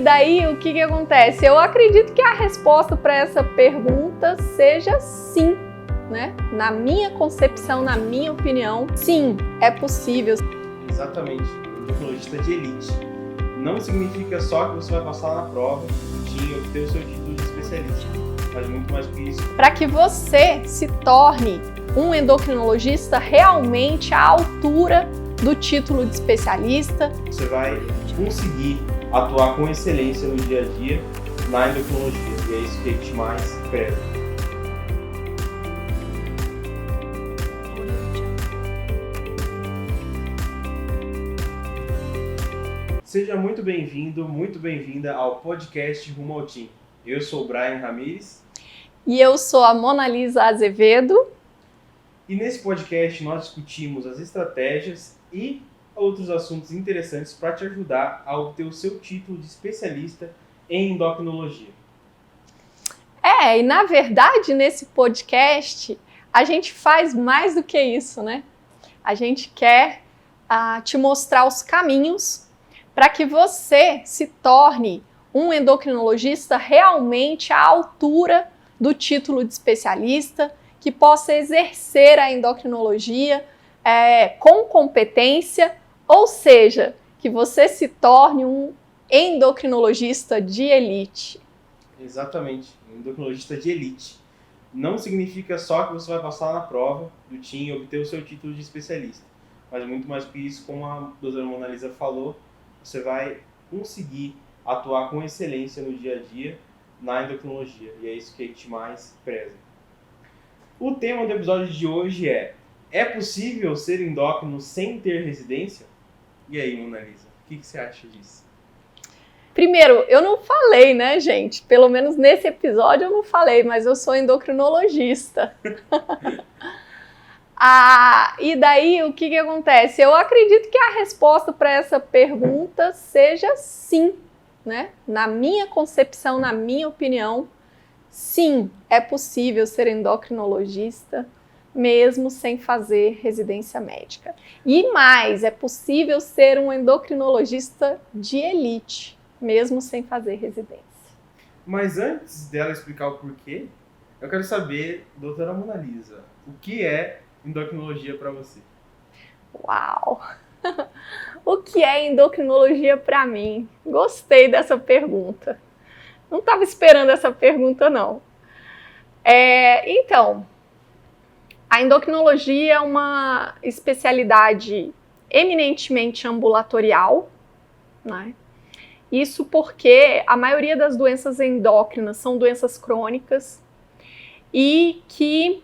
E daí, o que acontece? Eu acredito que a resposta para essa pergunta seja sim, né? Na minha concepção, na minha opinião, sim, é possível. Exatamente, endocrinologista de elite. Não significa só que você vai passar na prova e obter o seu título de especialista, mas muito mais que isso. Para que você se torne um endocrinologista realmente à altura do título de especialista, você vai conseguir atuar com excelência no dia a dia na endocrinologia, e é isso que a gente mais preza. Seja muito bem-vindo, muito bem-vinda ao podcast Rumo ao Team. Eu sou o Brian Ramires. E eu sou a Mona Lisa Azevedo. E nesse podcast nós discutimos as estratégias e outros assuntos interessantes para te ajudar a obter o seu título de especialista em endocrinologia. E na verdade, nesse podcast, a gente faz mais do que isso, né? A gente quer te mostrar os caminhos para que você se torne um endocrinologista realmente à altura do título de especialista, que possa exercer a endocrinologia com competência, ou seja, que você se torne um endocrinologista de elite. Exatamente, um endocrinologista de elite. Não significa só que você vai passar na prova do TIM e obter o seu título de especialista, mas muito mais que isso, como a doutora Mona Lisa falou, você vai conseguir atuar com excelência no dia a dia na endocrinologia, e é isso que a gente mais preza. O tema do episódio de hoje é possível ser endócrino sem ter residência? E aí, Mona Lisa, o que você acha disso? Primeiro, eu não falei, né, gente? Pelo menos nesse episódio eu não falei, mas eu sou endocrinologista. E daí, o que acontece? Eu acredito que a resposta para essa pergunta seja sim, né? Na minha concepção, na minha opinião, sim, é possível ser endocrinologista mesmo sem fazer residência médica. E mais, é possível ser um endocrinologista de elite, mesmo sem fazer residência. Mas antes dela explicar o porquê, eu quero saber, doutora Mona Lisa, o que é endocrinologia para você? Uau! O que é endocrinologia para mim? Gostei dessa pergunta. Não estava esperando essa pergunta, não. Então, a endocrinologia é uma especialidade eminentemente ambulatorial, né? Isso porque a maioria das doenças endócrinas são doenças crônicas e que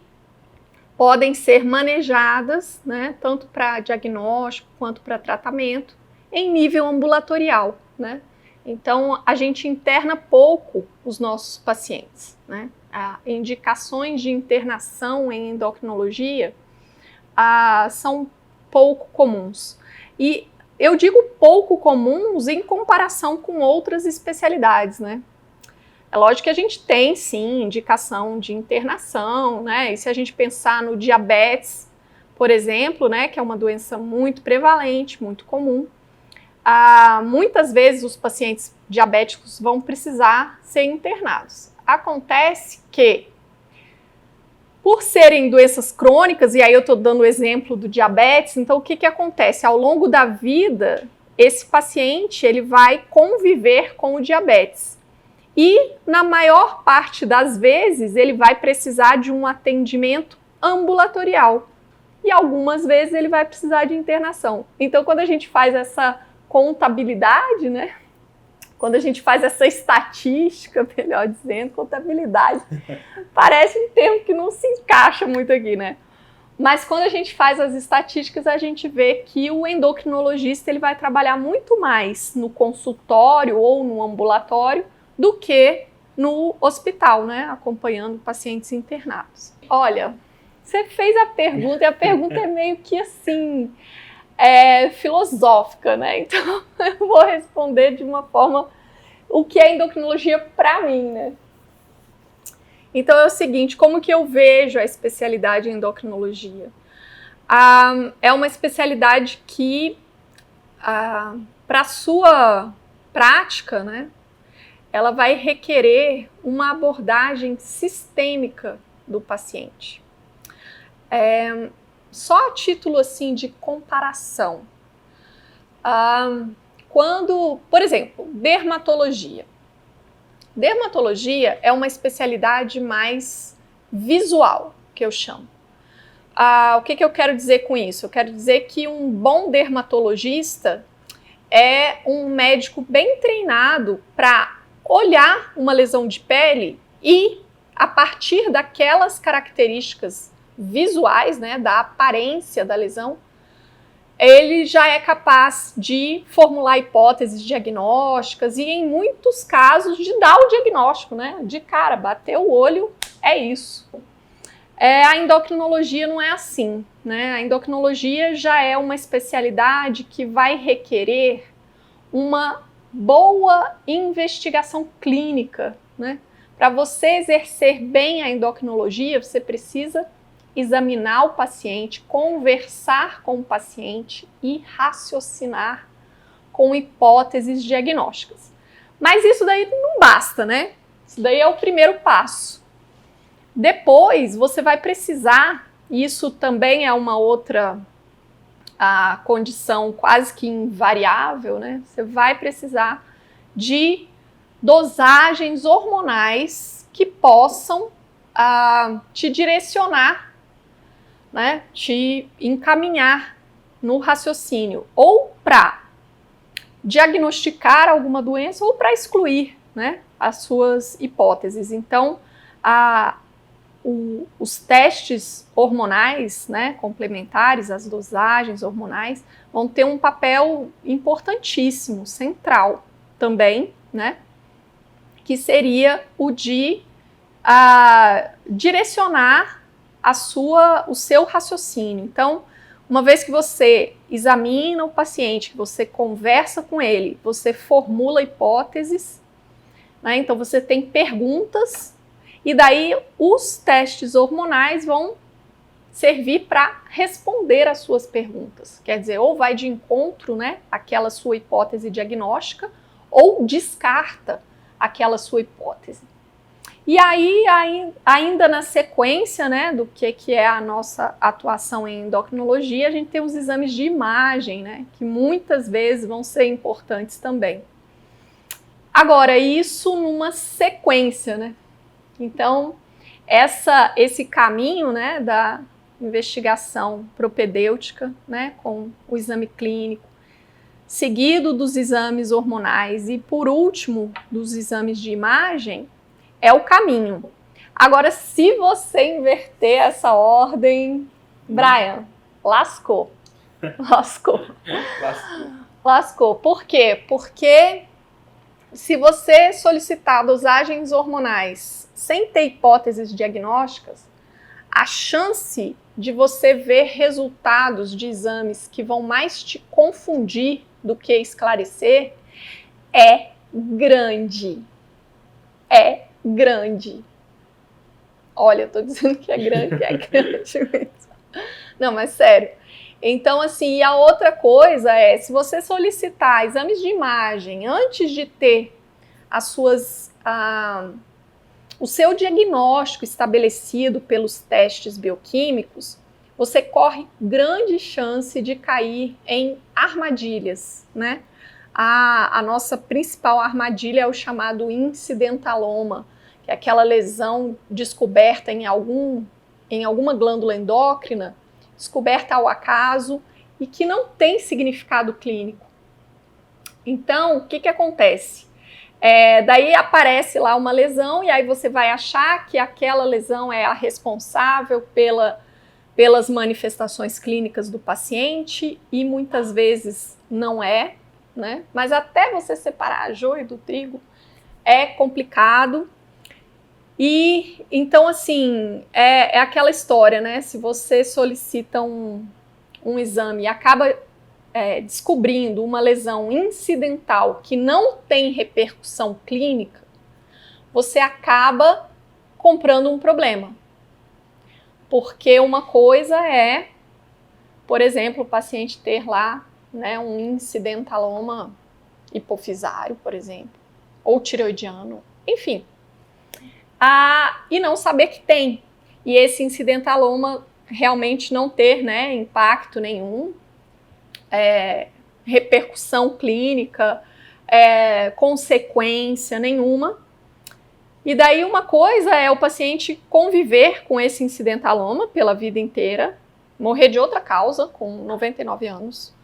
podem ser manejadas, né, tanto para diagnóstico quanto para tratamento, em nível ambulatorial, né? Então, a gente interna pouco os nossos pacientes, né? Indicações de internação em endocrinologia são pouco comuns. E eu digo pouco comuns em comparação com outras especialidades, né? É lógico que a gente tem, sim, indicação de internação, né? E se a gente pensar no diabetes, por exemplo, né, que é uma doença muito prevalente, muito comum, muitas vezes os pacientes diabéticos vão precisar ser internados. Acontece que, por serem doenças crônicas, e aí eu estou dando o exemplo do diabetes, então o que acontece? Ao longo da vida, esse paciente ele vai conviver com o diabetes. E, na maior parte das vezes, ele vai precisar de um atendimento ambulatorial. E algumas vezes ele vai precisar de internação. Então, quando a gente faz essa contabilidade, né? Quando a gente faz essa estatística, melhor dizendo, contabilidade, parece um termo que não se encaixa muito aqui, né? Mas quando a gente faz as estatísticas, a gente vê que o endocrinologista ele vai trabalhar muito mais no consultório ou no ambulatório do que no hospital, né? Acompanhando pacientes internados. Olha, você fez a pergunta e a pergunta é meio que assim... filosófica, né? Então eu vou responder de uma forma o que é endocrinologia para mim, né? Então é o seguinte, como que eu vejo a especialidade em endocrinologia? É uma especialidade que para sua prática, né, ela vai requerer uma abordagem sistêmica do paciente. Só a título assim de comparação. Quando, por exemplo, dermatologia. Dermatologia é uma especialidade mais visual, que eu chamo. O que eu quero dizer com isso? Eu quero dizer que um bom dermatologista é um médico bem treinado para olhar uma lesão de pele e, a partir daquelas características visuais, né, da aparência da lesão, ele já é capaz de formular hipóteses diagnósticas e, em muitos casos, de dar o diagnóstico, né? De cara, bater o olho, é isso. A endocrinologia não é assim, né? A endocrinologia já é uma especialidade que vai requerer uma boa investigação clínica, né? Para você exercer bem a endocrinologia, você precisa examinar o paciente, conversar com o paciente e raciocinar com hipóteses diagnósticas. Mas isso daí não basta, né? Isso daí é o primeiro passo. Depois você vai precisar, isso também é uma outra condição quase que invariável, né? Você vai precisar de dosagens hormonais que possam te direcionar, né, te encaminhar no raciocínio, ou para diagnosticar alguma doença ou para excluir, né, as suas hipóteses. Então, os testes hormonais, né, complementares, as dosagens hormonais, vão ter um papel importantíssimo, central também, né, que seria o de direcionar o seu raciocínio. Então, uma vez que você examina o paciente, que você conversa com ele, você formula hipóteses, né? Então você tem perguntas e daí os testes hormonais vão servir para responder às suas perguntas. Quer dizer, ou vai de encontro, né, àquela sua hipótese diagnóstica, ou descarta aquela sua hipótese. E aí, ainda na sequência, né, do que é a nossa atuação em endocrinologia, a gente tem os exames de imagem, né, que muitas vezes vão ser importantes também. Agora, isso numa sequência, né? Então, esse caminho, né, da investigação propedêutica, né, com o exame clínico, seguido dos exames hormonais e, por último, dos exames de imagem, é o caminho. Agora, se você inverter essa ordem, Brian, lascou. Lascou. Por quê? Porque se você solicitar dosagens hormonais sem ter hipóteses diagnósticas, a chance de você ver resultados de exames que vão mais te confundir do que esclarecer é grande. Grande. Olha, eu tô dizendo que é grande mesmo. Não, mas sério. Então, assim, e a outra coisa é, se você solicitar exames de imagem antes de ter o seu diagnóstico estabelecido pelos testes bioquímicos, você corre grande chance de cair em armadilhas, né? A nossa principal armadilha é o chamado incidentaloma, que é aquela lesão descoberta em alguma glândula endócrina, descoberta ao acaso e que não tem significado clínico. Então, o que acontece? Daí aparece lá uma lesão e aí você vai achar que aquela lesão é a responsável pelas manifestações clínicas do paciente e muitas vezes não é, né? Mas até você separar a joio do trigo é complicado. E então, assim, é aquela história, né? Se você solicita um exame e acaba descobrindo uma lesão incidental que não tem repercussão clínica, você acaba comprando um problema. Porque uma coisa é, por exemplo, o paciente ter lá, né, um incidentaloma hipofisário, por exemplo. ou tireoidiano, enfim. E não saber que tem. E esse incidentaloma realmente não ter, né, impacto nenhum, repercussão clínica, consequência nenhuma. E daí uma coisa é o paciente conviver com esse incidentaloma pela vida inteira, morrer de outra causa, com 99 anos,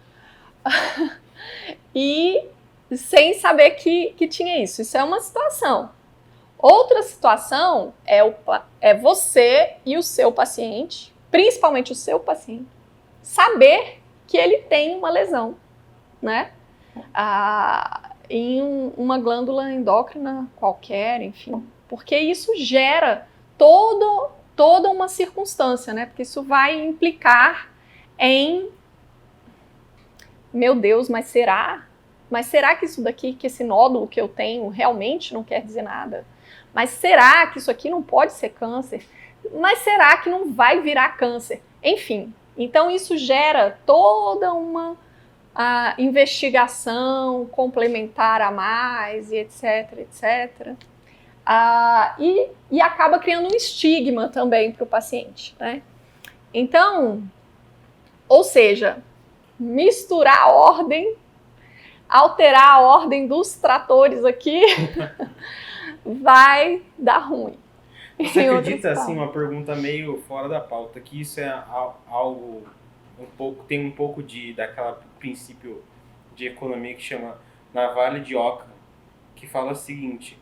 e sem saber que tinha isso. Isso é uma situação. Outra situação é você e o seu paciente, principalmente o seu paciente, saber que ele tem uma lesão, né? Em uma glândula endócrina qualquer, enfim. Porque isso gera toda uma circunstância, né? Porque isso vai implicar em... Meu Deus, mas será? Mas será que isso daqui, que esse nódulo que eu tenho realmente não quer dizer nada? Mas será que isso aqui não pode ser câncer? Mas será que não vai virar câncer? Enfim, então isso gera toda uma investigação complementar a mais, e etc, etc. E acaba criando um estigma também para o paciente, né? Então, ou seja, misturar a ordem, alterar a ordem dos tratores aqui, vai dar ruim. Você acredita, assim, uma pergunta meio fora da pauta, que isso é algo tem um pouco daquela princípio de economia que chama navalha de Ockham, que fala o seguinte,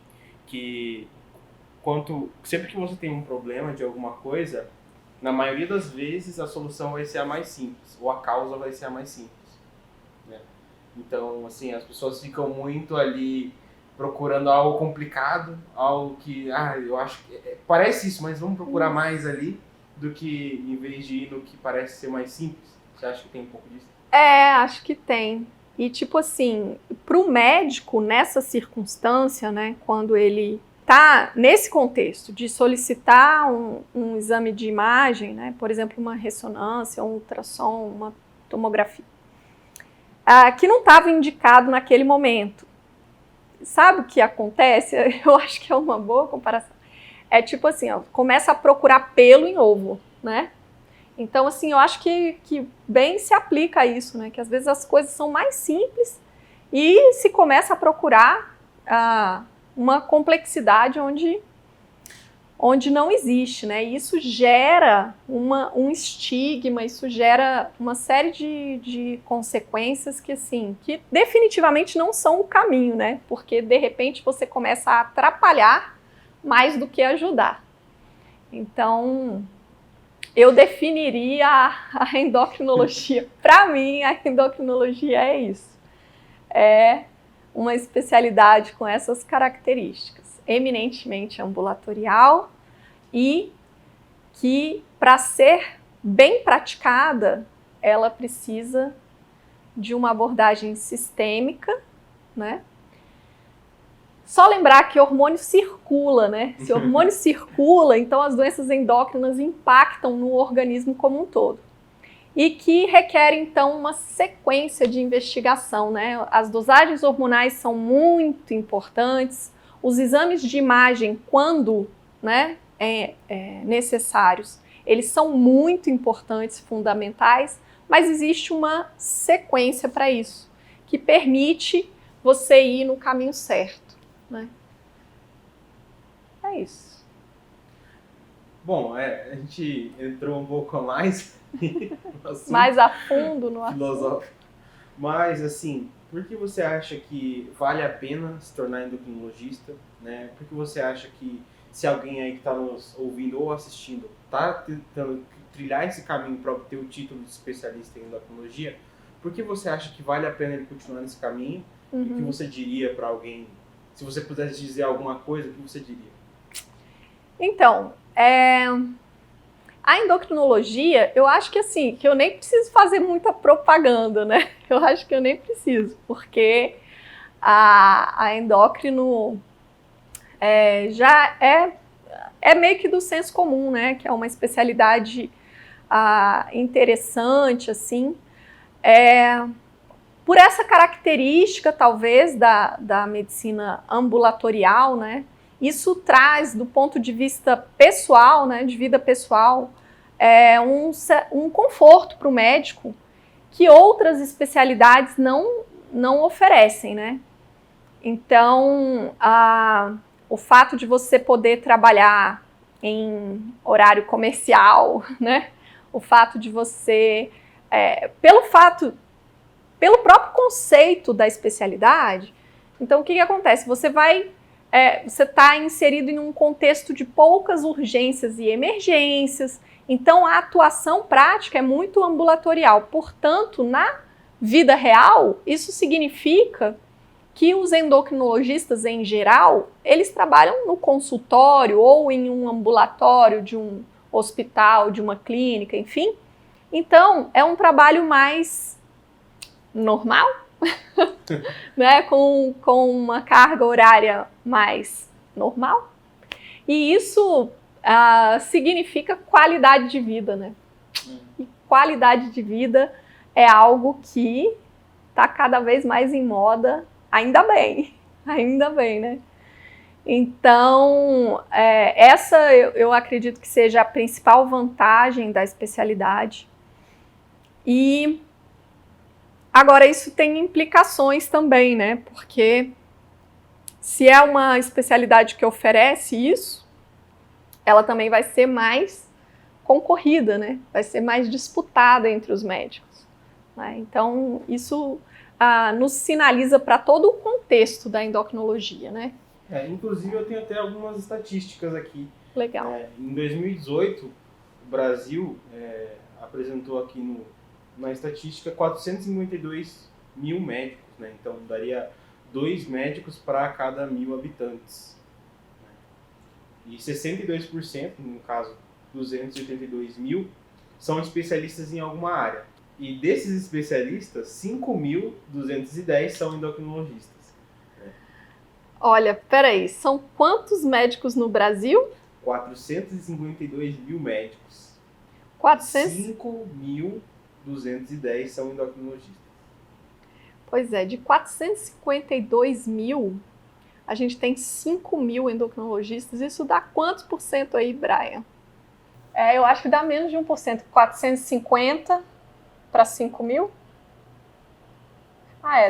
que sempre que você tem um problema de alguma coisa, na maioria das vezes a solução vai ser a mais simples, ou a causa vai ser a mais simples, né? Então, assim, as pessoas ficam muito ali procurando algo complicado, algo que, eu acho que parece isso, mas vamos procurar mais ali, do que em vez de ir no que parece ser mais simples. Você acha que tem um pouco disso? Acho que tem. E tipo assim, para o médico, nessa circunstância, né, quando ele está nesse contexto de solicitar um exame de imagem, né, por exemplo, uma ressonância, um ultrassom, uma tomografia, que não estava indicado naquele momento. Sabe o que acontece? Eu acho que é uma boa comparação. É tipo assim, começa a procurar pelo em ovo, né? Então, assim, eu acho que bem se aplica a isso, né? Que às vezes as coisas são mais simples e se começa a procurar uma complexidade onde não existe, né? E isso gera um estigma, isso gera uma série de consequências que, assim, que definitivamente não são o caminho, né? Porque, de repente, você começa a atrapalhar mais do que ajudar. Então, eu definiria a endocrinologia. Para mim, a endocrinologia é isso. É uma especialidade com essas características, eminentemente ambulatorial e que, para ser bem praticada, ela precisa de uma abordagem sistêmica, né? Só lembrar que o hormônio circula, né? Se o hormônio circula, então as doenças endócrinas impactam no organismo como um todo. E que requer, então, uma sequência de investigação, né? As dosagens hormonais são muito importantes, os exames de imagem, quando, né, necessários, eles são muito importantes, fundamentais, mas existe uma sequência para isso, que permite você ir no caminho certo, né? É isso. Bom, a gente entrou um pouco a mais mais a fundo no filosófico. Mas, assim, por que você acha que vale a pena se tornar endocrinologista, né? Por que você acha que, se alguém aí que está nos ouvindo ou assistindo está tentando trilhar esse caminho para obter o título de especialista em endocrinologia, por que você acha que vale a pena ele continuar nesse caminho? E o que você diria para alguém, se você pudesse dizer alguma coisa, o que você diria? Então, a endocrinologia, eu acho que assim, que eu nem preciso fazer muita propaganda, né? Eu acho que eu nem preciso, porque a endócrino já é meio que do senso comum, né? Que é uma especialidade interessante, assim. por essa característica, talvez, da medicina ambulatorial, né, isso traz, do ponto de vista pessoal, né, de vida pessoal, um conforto para o médico que outras especialidades não oferecem, né? Então, o fato de você poder trabalhar em horário comercial, né? O fato de você, pelo próprio conceito da especialidade, então o que acontece? Você está inserido em um contexto de poucas urgências e emergências, então a atuação prática é muito ambulatorial. Portanto, na vida real, isso significa que os endocrinologistas, em geral, eles trabalham no consultório ou em um ambulatório de um hospital, de uma clínica, enfim. Então, é um trabalho mais normal, né? Com uma carga horária mais normal. E isso significa qualidade de vida, né? E qualidade de vida é algo que está cada vez mais em moda. Ainda bem, né? Então, essa eu acredito que seja a principal vantagem da especialidade. E agora isso tem implicações também, né? Porque se é uma especialidade que oferece isso, ela também vai ser mais concorrida, né? Vai ser mais disputada entre os médicos, né? Então, isso nos sinaliza para todo o contexto da endocrinologia, né? Inclusive, eu tenho até algumas estatísticas aqui. Legal. Em 2018, o Brasil apresentou aqui na estatística 452 mil médicos, né? Então, daria 2 médicos para cada 1.000 habitantes. E 62%, no caso 282 mil, são especialistas em alguma área. E desses especialistas, 5.210 são endocrinologistas. Olha, peraí, são quantos médicos no Brasil? 452 mil médicos. 5.210 são endocrinologistas. Pois é, de 452 mil, a gente tem 5.000 endocrinologistas. Isso dá quantos por cento aí, Brian? Eu acho que dá menos de 1%. 450 para 5.000?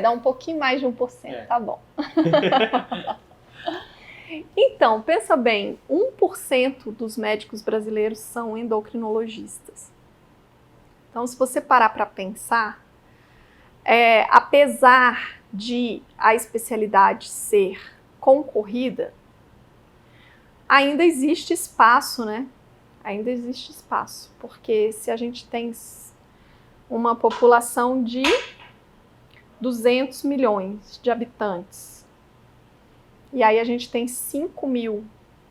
Dá um pouquinho mais de 1%, tá bom. Então, pensa bem, 1% dos médicos brasileiros são endocrinologistas. Então, se você parar para pensar, apesar de a especialidade ser concorrida, ainda existe espaço, né? Ainda existe espaço, porque se a gente tem uma população de 200 milhões de habitantes, e aí a gente tem 5.000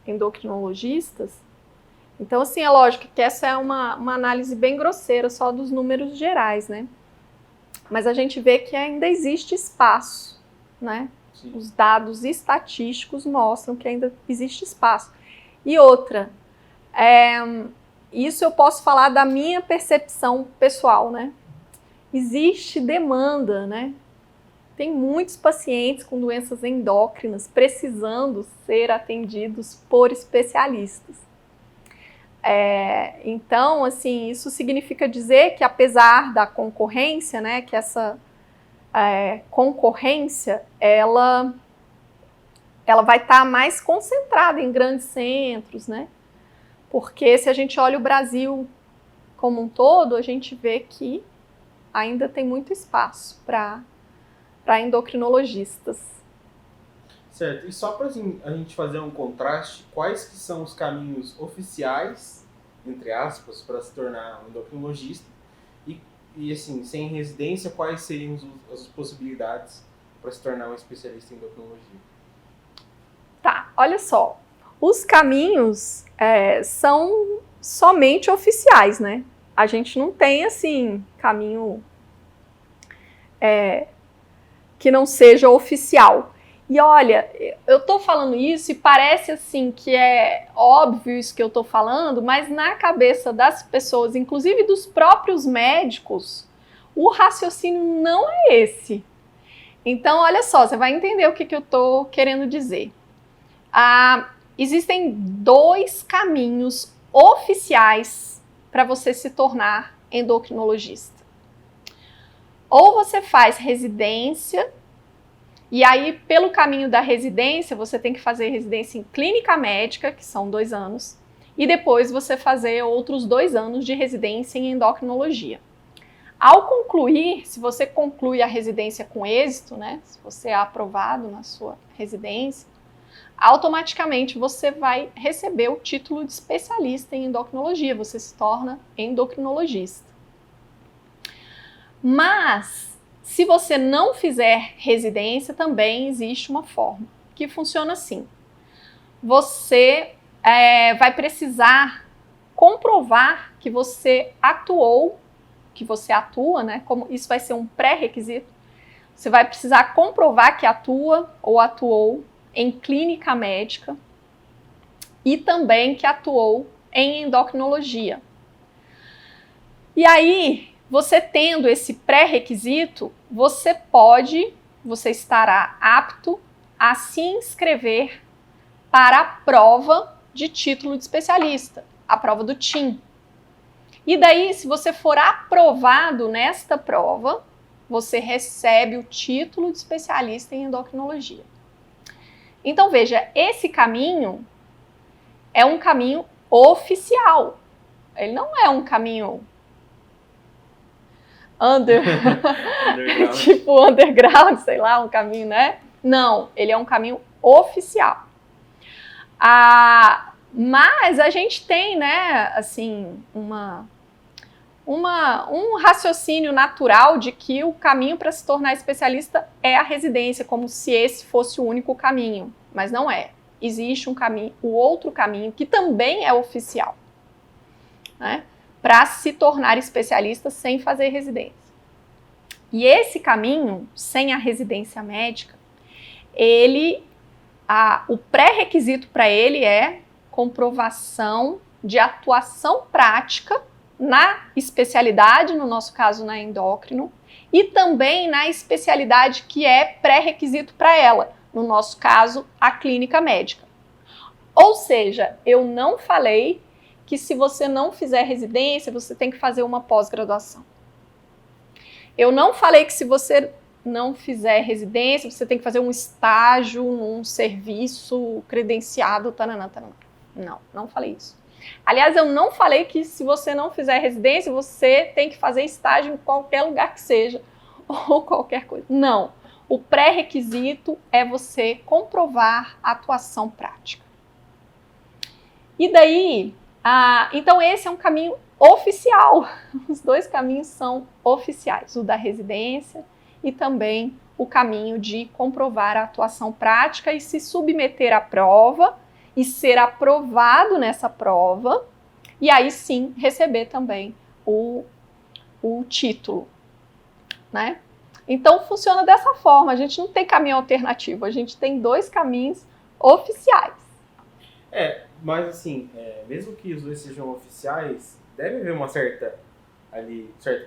endocrinologistas, então assim, é lógico que essa é uma análise bem grosseira só dos números gerais, né? Mas a gente vê que ainda existe espaço, né? Sim. Os dados estatísticos mostram que ainda existe espaço. E outra, isso eu posso falar da minha percepção pessoal, né? Existe demanda, né? Tem muitos pacientes com doenças endócrinas precisando ser atendidos por especialistas. Então, assim, isso significa dizer que apesar da concorrência, né, que essa concorrência, ela vai estar mais concentrada em grandes centros, né? Porque se a gente olha o Brasil como um todo, a gente vê que ainda tem muito espaço para endocrinologistas. Certo, e só para assim, a gente fazer um contraste, quais que são os caminhos oficiais, entre aspas, para se tornar um endocrinologista? E assim, sem residência, quais seriam as possibilidades para se tornar um especialista em endocrinologia? Tá, olha só. Os caminhos são somente oficiais, né? A gente não tem, assim, caminho que não seja oficial. E olha, eu tô falando isso e parece, assim, que é óbvio isso que eu tô falando, mas na cabeça das pessoas, inclusive dos próprios médicos, o raciocínio não é esse. Então, olha só, você vai entender o que eu estou querendo dizer. Existem 2 caminhos oficiais para você se tornar endocrinologista. Ou você faz residência, e aí, pelo caminho da residência, você tem que fazer residência em clínica médica, que são 2 anos, e depois você fazer outros 2 anos de residência em endocrinologia. Ao concluir, se você conclui a residência com êxito, né, se você é aprovado na sua residência, automaticamente você vai receber o título de especialista em endocrinologia, você se torna endocrinologista. Mas, se você não fizer residência, também existe uma forma, que funciona assim. Você vai precisar comprovar que você atuou, que você atua, né? Como isso vai ser um pré-requisito. Você vai precisar comprovar que atua ou atuou em clínica médica e também que atuou em endocrinologia. E aí, você tendo esse pré-requisito, você estará apto a se inscrever para a prova de título de especialista, a prova do TIM. E daí, se você for aprovado nesta prova, você recebe o título de especialista em endocrinologia. Então, veja, esse caminho é um caminho oficial. Ele não é um caminho tipo underground, sei lá, um caminho, né? Não, ele é um caminho oficial. Mas a gente tem, né, assim, um raciocínio natural de que o caminho para se tornar especialista é a residência, como se esse fosse o único caminho, mas não é. Existe um caminho, o outro caminho, que também é oficial, né, para se tornar especialista sem fazer residência. E esse caminho, sem a residência médica, o pré-requisito para ele é comprovação de atuação prática na especialidade, no nosso caso na endócrino, e também na especialidade que é pré-requisito para ela, no nosso caso, a clínica médica. Ou seja, eu não falei que se você não fizer residência, você tem que fazer uma pós-graduação. Eu não falei que se você não fizer residência, você tem que fazer um estágio num serviço credenciado, taranã. Não falei isso. Aliás, eu não falei que se você não fizer residência, você tem que fazer estágio em qualquer lugar que seja, ou qualquer coisa. Não. O pré-requisito é você comprovar a atuação prática. E daí, então esse é um caminho oficial. Os 2 caminhos são oficiais, o da residência e também o caminho de comprovar a atuação prática e se submeter à prova e ser aprovado nessa prova, e aí sim receber também o título, né? Então funciona dessa forma, a gente não tem caminho alternativo, a gente tem 2 caminhos oficiais. Mas assim, mesmo que os 2 sejam oficiais, deve haver uma certo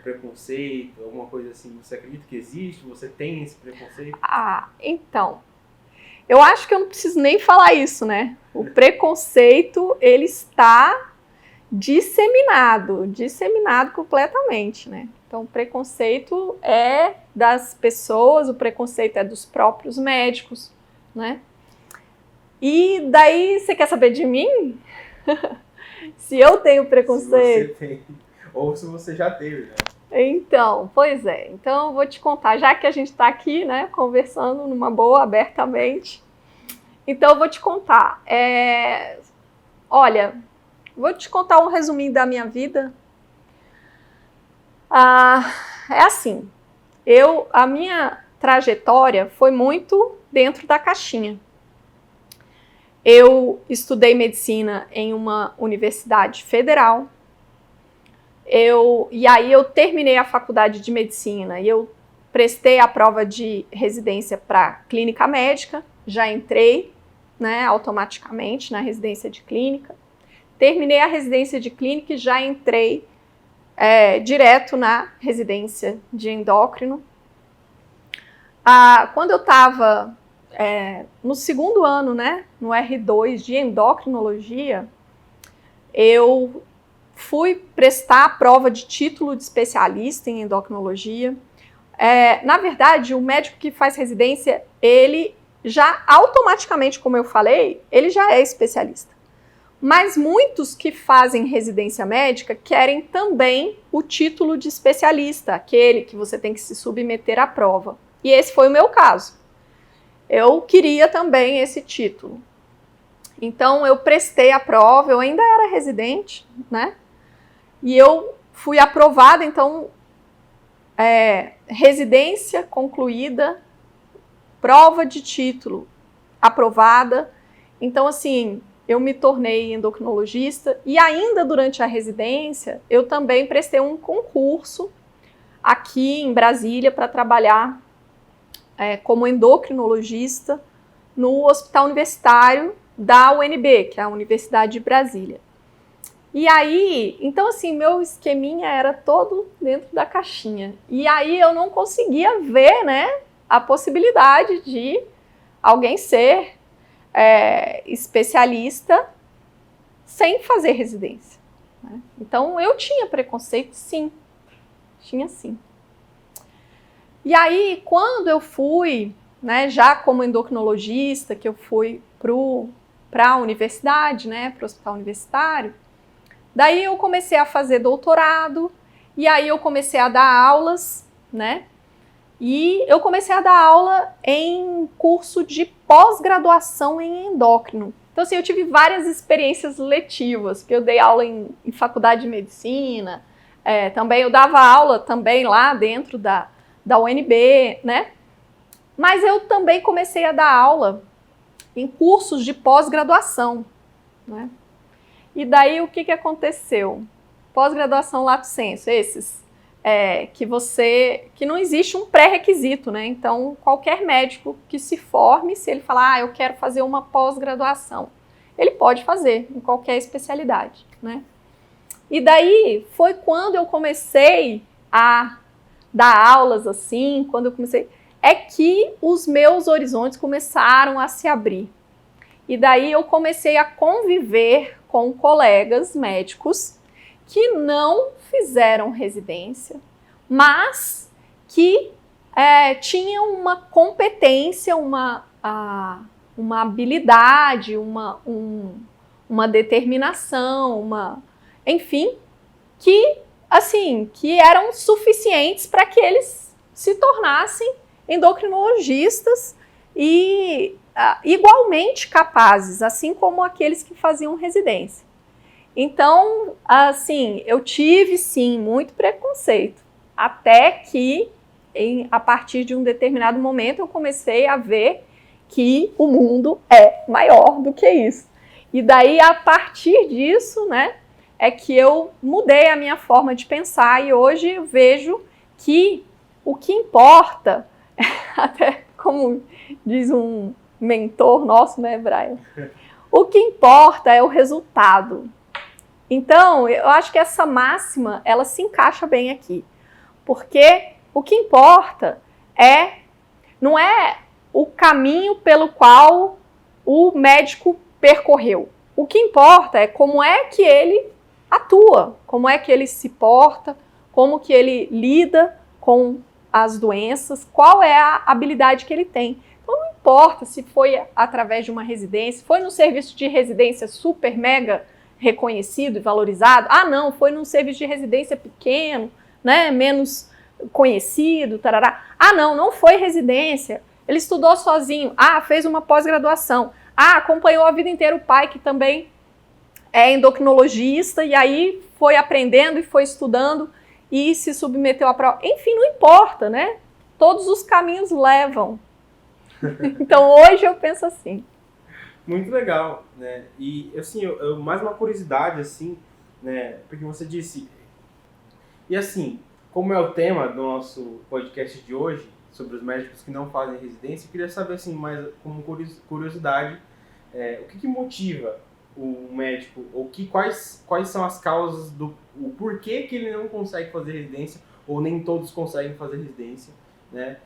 preconceito, alguma coisa assim. Você acredita que existe? Você tem esse preconceito? Então, eu acho que eu não preciso nem falar isso, né? O preconceito, ele está disseminado completamente, né? Então, o preconceito é das pessoas, o preconceito é dos próprios médicos, né? E daí, você quer saber de mim? Se eu tenho preconceito? Se você tem, ou se você já teve, né? Então, pois é. Então, eu vou te contar, já que a gente está aqui, né, conversando numa boa, abertamente. Então, eu vou te contar. Olha, vou te contar um resuminho da minha vida. É assim, a minha trajetória foi muito dentro da caixinha. Eu estudei medicina em uma universidade federal. E aí eu terminei a faculdade de medicina e eu prestei a prova de residência para clínica médica, já entrei, né, automaticamente na residência de clínica. Terminei a residência de clínica e já entrei direto na residência de endócrino. Quando eu estava no segundo ano, né, no R2 de endocrinologia, eu fui prestar a prova de título de especialista em endocrinologia. Na verdade, o médico que faz residência, ele já automaticamente, como eu falei, ele já é especialista. Mas muitos que fazem residência médica querem também o título de especialista, aquele que você tem que se submeter à prova. E esse foi o meu caso. Eu queria também esse título. Então, eu prestei a prova, eu ainda era residente, né? E eu fui aprovada, então, residência concluída, prova de título aprovada. Então, assim, eu me tornei endocrinologista e ainda durante a residência, eu também prestei um concurso aqui em Brasília para trabalhar como endocrinologista no Hospital Universitário da UNB, que é a Universidade de Brasília. E aí, então assim, meu esqueminha era todo dentro da caixinha. E aí eu não conseguia ver, né, a possibilidade de alguém ser especialista sem fazer residência, né? Então eu tinha preconceito, sim. Tinha sim. E aí, quando eu fui, né, já como endocrinologista, que eu fui para a universidade, né, para o hospital universitário, daí eu comecei a fazer doutorado, e aí eu comecei a dar aulas, né, e eu comecei a dar aula em curso de pós-graduação em endócrino. Então, assim, eu tive várias experiências letivas, porque eu dei aula em faculdade de medicina, também eu dava aula também lá dentro da UNB, né? Mas eu também comecei a dar aula em cursos de pós-graduação, né? E daí o que aconteceu? Pós-graduação lato sensu, esses que não existe um pré-requisito, né? Então, qualquer médico que se forme, se ele falar, eu quero fazer uma pós-graduação, ele pode fazer em qualquer especialidade, né? E daí foi quando eu comecei a dar aulas assim, quando eu comecei, que os meus horizontes começaram a se abrir. E daí eu comecei a conviver com colegas médicos que não fizeram residência, mas que tinham uma competência, uma habilidade, uma determinação, enfim, que eram suficientes para que eles se tornassem endocrinologistas e igualmente capazes, assim como aqueles que faziam residência. Então, assim, eu tive, sim, muito preconceito, até que, a partir de um determinado momento, eu comecei a ver que o mundo é maior do que isso. E daí, a partir disso, né, é que eu mudei a minha forma de pensar e hoje eu vejo que o que importa, até como diz um mentor nosso, né, Brian? O que importa é o resultado. Então, eu acho que essa máxima, ela se encaixa bem aqui. Porque o que importa não é o caminho pelo qual o médico percorreu. O que importa é como é que ele atua, como é que ele se porta, como que ele lida com as doenças, qual é a habilidade que ele tem. Então não importa se foi através de uma residência, foi no serviço de residência super mega reconhecido e valorizado, não, foi num serviço de residência pequeno, né, menos conhecido, tarará. Não foi residência, ele estudou sozinho, fez uma pós-graduação, acompanhou a vida inteira o pai, que também é endocrinologista, e aí foi aprendendo e foi estudando e se submeteu à prova. Enfim, não importa, né? Todos os caminhos levam. Então, hoje eu penso assim. Muito legal, né? E, assim, mais uma curiosidade, assim, né? Porque você disse... E, assim, como é o tema do nosso podcast de hoje, sobre os médicos que não fazem residência, eu queria saber, assim, mais como curiosidade, o que motiva o médico, ou quais são as causas o porquê que ele não consegue fazer residência, ou nem todos conseguem fazer residência, né?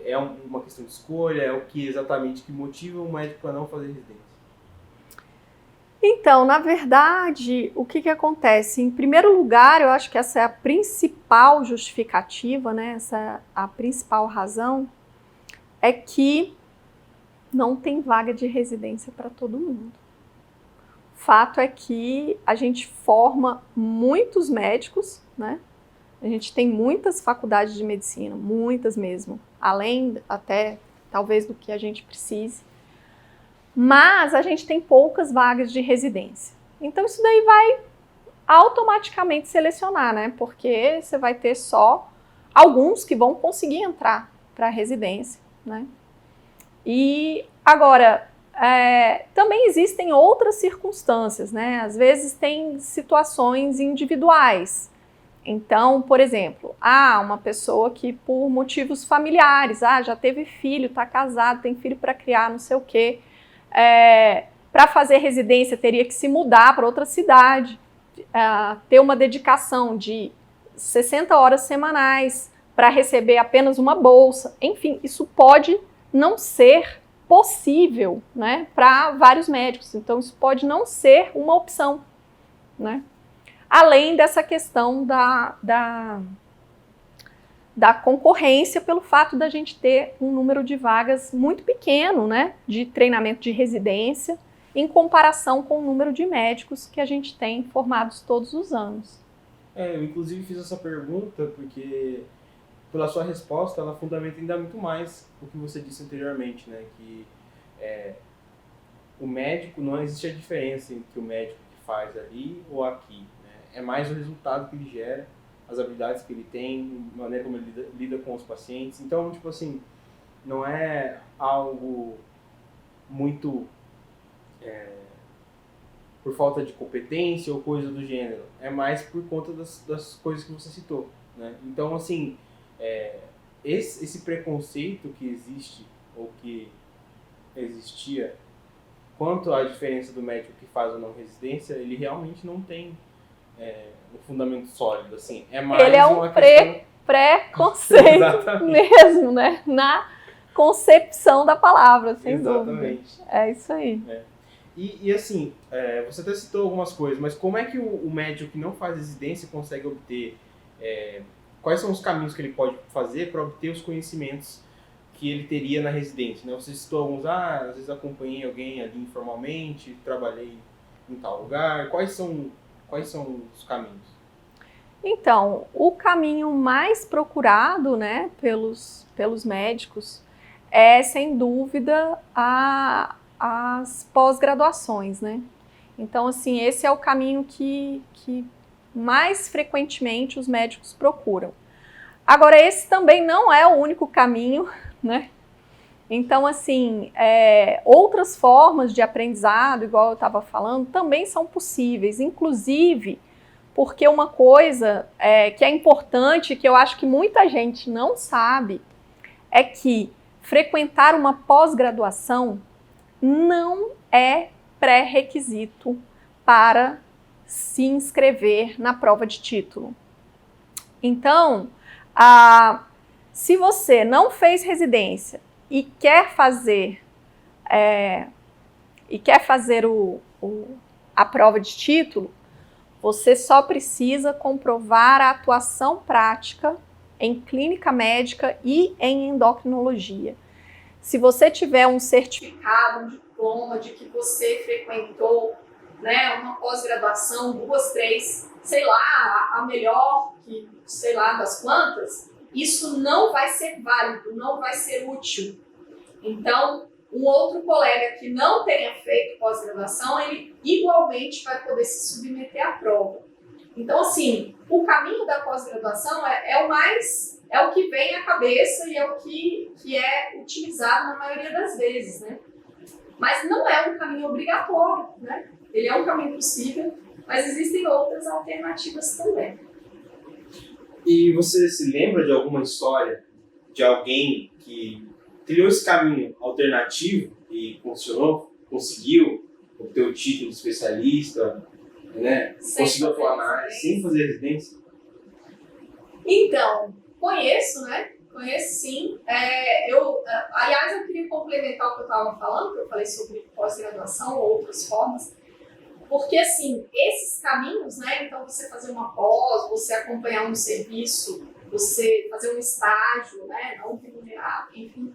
É uma questão de escolha, é o que exatamente que motiva o médico a não fazer residência? Então, na verdade, o que acontece? Em primeiro lugar, eu acho que essa é a principal justificativa, né? A principal razão é que não tem vaga de residência para todo mundo. Fato é que a gente forma muitos médicos, né? A gente tem muitas faculdades de medicina, muitas mesmo, além até talvez do que a gente precise, mas a gente tem poucas vagas de residência. Então isso daí vai automaticamente selecionar, né? Porque você vai ter só alguns que vão conseguir entrar para a residência, né? E agora, também existem outras circunstâncias, né? Às vezes tem situações individuais. Então, por exemplo, uma pessoa que por motivos familiares, já teve filho, está casado, tem filho para criar, não sei o quê, para fazer residência teria que se mudar para outra cidade, ter uma dedicação de 60 horas semanais para receber apenas uma bolsa. Enfim, isso pode não ser possível, né, para vários médicos. Então, isso pode não ser uma opção, né? Além dessa questão da concorrência pelo fato da gente ter um número de vagas muito pequeno, né, de treinamento de residência, em comparação com o número de médicos que a gente tem formados todos os anos. Eu inclusive fiz essa pergunta porque, pela sua resposta, ela fundamenta ainda muito mais o que você disse anteriormente, né, que o médico, não existe a diferença entre o médico que faz ali ou aqui. É mais o resultado que ele gera, as habilidades que ele tem, a maneira como ele lida com os pacientes. Então, tipo assim, não é algo muito por falta de competência ou coisa do gênero. É mais por conta das coisas que você citou, né? Então, assim, esse preconceito que existe, ou que existia, quanto à diferença do médico que faz ou não residência, ele realmente não tem um fundamento sólido, assim. É mais ele é um preconceito mesmo, né? Na concepção da palavra, sem Exatamente. dúvida. É isso aí. E assim, você até citou algumas coisas, mas como é que o médico que não faz residência consegue obter, quais são os caminhos que ele pode fazer para obter os conhecimentos que ele teria na residência, né? Você citou alguns, às vezes acompanhei alguém ali informalmente, trabalhei em tal lugar. Quais são os caminhos? Então, o caminho mais procurado, né, pelos médicos é, sem dúvida, as pós-graduações, né? Então, assim, esse é o caminho que mais frequentemente os médicos procuram. Agora, esse também não é o único caminho, né? Então, assim, outras formas de aprendizado, igual eu estava falando, também são possíveis, inclusive porque uma coisa que é importante, que eu acho que muita gente não sabe, é que frequentar uma pós-graduação não é pré-requisito para se inscrever na prova de título. Então, se você não fez residência e quer fazer a prova de título, você só precisa comprovar a atuação prática em clínica médica e em endocrinologia. Se você tiver um certificado, um diploma de que você frequentou, né, uma pós-graduação, 2, 3, sei lá, a melhor, que sei lá das quantas, isso não vai ser válido, não vai ser útil. Então, um outro colega que não tenha feito pós-graduação, ele igualmente vai poder se submeter à prova. Então, assim, o caminho da pós-graduação é o que vem à cabeça e é o que é utilizado na maioria das vezes, né? Mas não é um caminho obrigatório, né? Ele é um caminho possível, mas existem outras alternativas também. E você se lembra de alguma história de alguém que criou esse caminho alternativo e funcionou, conseguiu obter o título de especialista, né? Conseguiu atuar na área sem fazer residência? Então, conheço, né? Conheço sim. Aliás, eu queria complementar o que eu estava falando, que eu falei sobre pós-graduação ou outras formas, porque, assim, esses caminhos, né? Então, você fazer uma pós, você acompanhar um serviço, você fazer um estágio, né? Não remunerado, enfim,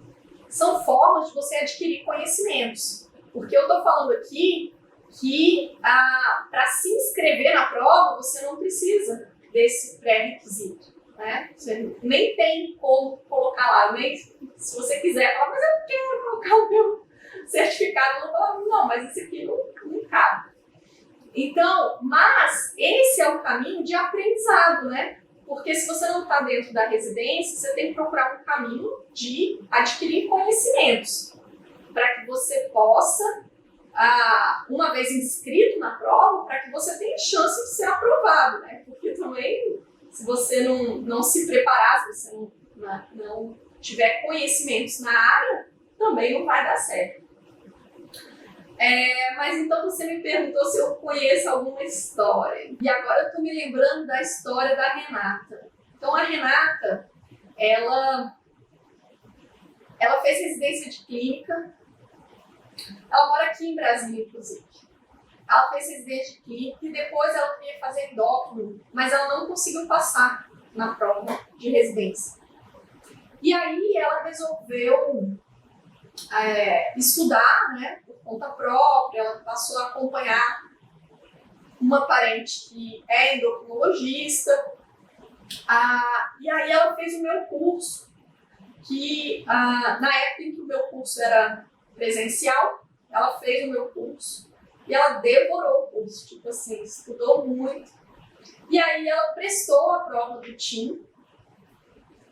são formas de você adquirir conhecimentos. Porque eu estou falando aqui que para se inscrever na prova, você não precisa desse pré-requisito, né? Você nem tem como colocar lá, nem se você quiser falar, mas eu não quero colocar o meu certificado, não, mas isso aqui não cabe. Então, mas esse é o caminho de aprendizado, né? Porque se você não está dentro da residência, você tem que procurar um caminho de adquirir conhecimentos para que você possa, uma vez inscrito na prova, para que você tenha chance de ser aprovado, né? Porque também, se você não se preparar, se você não tiver conhecimentos na área, também não vai dar certo. Mas então você me perguntou se eu conheço alguma história. E agora eu estou me lembrando da história da Renata. Então a Renata, ela fez residência de clínica. Ela mora aqui em Brasília, inclusive. Ela fez residência de clínica e depois ela queria fazer endócrino, mas ela não conseguiu passar na prova de residência. E aí ela resolveu estudar, né, por conta própria. Ela passou a acompanhar uma parente que é endocrinologista, e aí ela fez o meu curso, que na época em que o meu curso era presencial, ela fez o meu curso e ela devorou o curso, tipo assim, estudou muito. E aí ela prestou a prova do TIM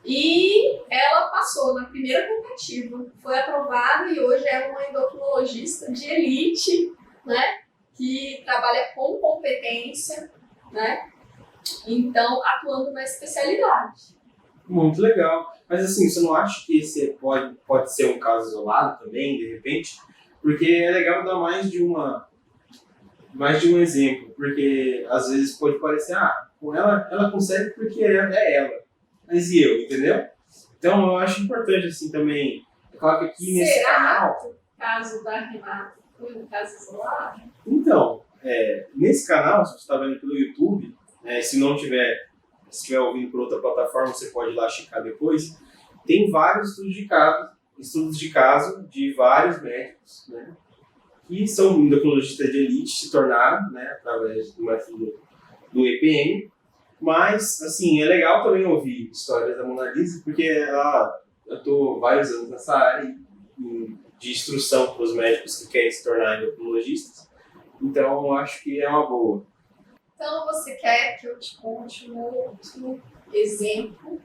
e ela passou na primeira tentativa, foi aprovada e hoje é uma endocrinologista de elite, né, que trabalha com competência, né, então atuando na especialidade. Muito legal. Mas assim, você não acha que esse pode ser um caso isolado também, de repente? Porque é legal dar mais de um exemplo, porque às vezes pode parecer, com ela consegue porque é ela. Mas e eu, entendeu? Então eu acho importante assim também. É claro que aqui nesse canal. Será que o caso da Renata foi um caso isolado? Então, nesse canal, se você está vendo pelo YouTube, se estiver ouvindo por outra plataforma, você pode ir lá checar depois. Tem vários estudos de caso de vários médicos, né, que são endocrinologistas de elite, se tornaram, né, através do método do EPM. Mas, assim, é legal também ouvir histórias da Mona Lisa, porque eu estou vários anos nessa área de instrução para os médicos que querem se tornar endocrinologistas. Então, eu acho que é uma boa. Então, você quer que eu te conte um outro exemplo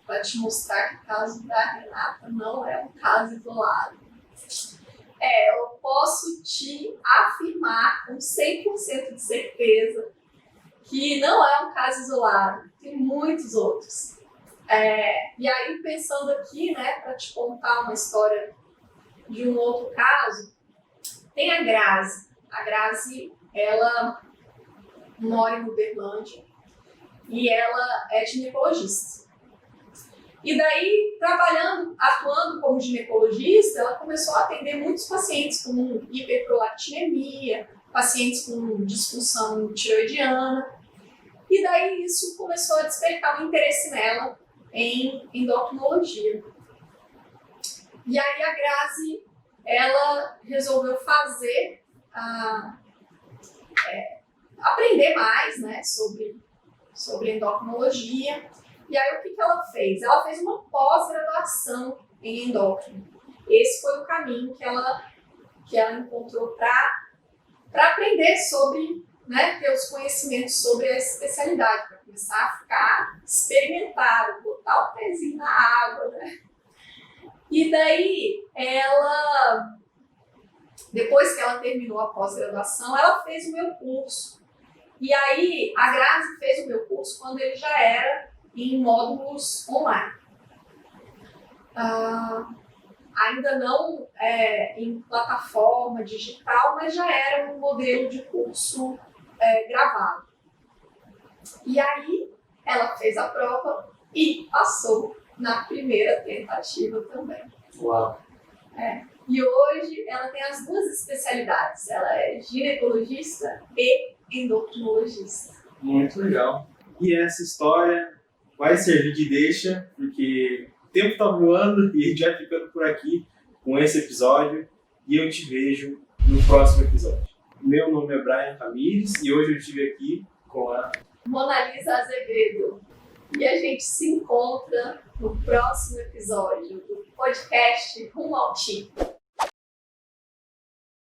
para te mostrar que o caso da Renata não é um caso isolado? Eu posso te afirmar com 100% de certeza que não é um caso isolado, tem muitos outros. E aí, pensando aqui, né, para te contar uma história de um outro caso, tem a Grazi. A Grazi, ela mora em Uberlândia e ela é ginecologista. E daí, atuando como ginecologista, ela começou a atender muitos pacientes com hiperprolactinemia, pacientes com disfunção tireoidiana. E daí isso começou a despertar um interesse nela em endocrinologia. E aí a Grazi, ela resolveu aprender mais, né, sobre endocrinologia. E aí o que ela fez? Ela fez uma pós-graduação em endócrino. Esse foi o caminho que ela encontrou para aprender sobre, né, ter os conhecimentos sobre a especialidade, para começar a ficar experimentada, botar o pezinho na água, né? E daí, depois que ela terminou a pós-graduação, ela fez o meu curso. E aí, a Grazi fez o meu curso quando ele já era em módulos online. ainda não em plataforma digital, mas já era um modelo de curso gravado. E aí ela fez a prova e passou na primeira tentativa também. Uau! E hoje ela tem as duas especialidades, ela é ginecologista e endocrinologista. Muito legal. E essa história vai servir de deixa, porque o tempo está voando e a gente vai ficando por aqui com esse episódio e eu te vejo no próximo episódio. Meu nome é Brian Ramires e hoje eu estive aqui com a Monalisa Azevedo. E a gente se encontra no próximo episódio do podcast Rumo ao Tim.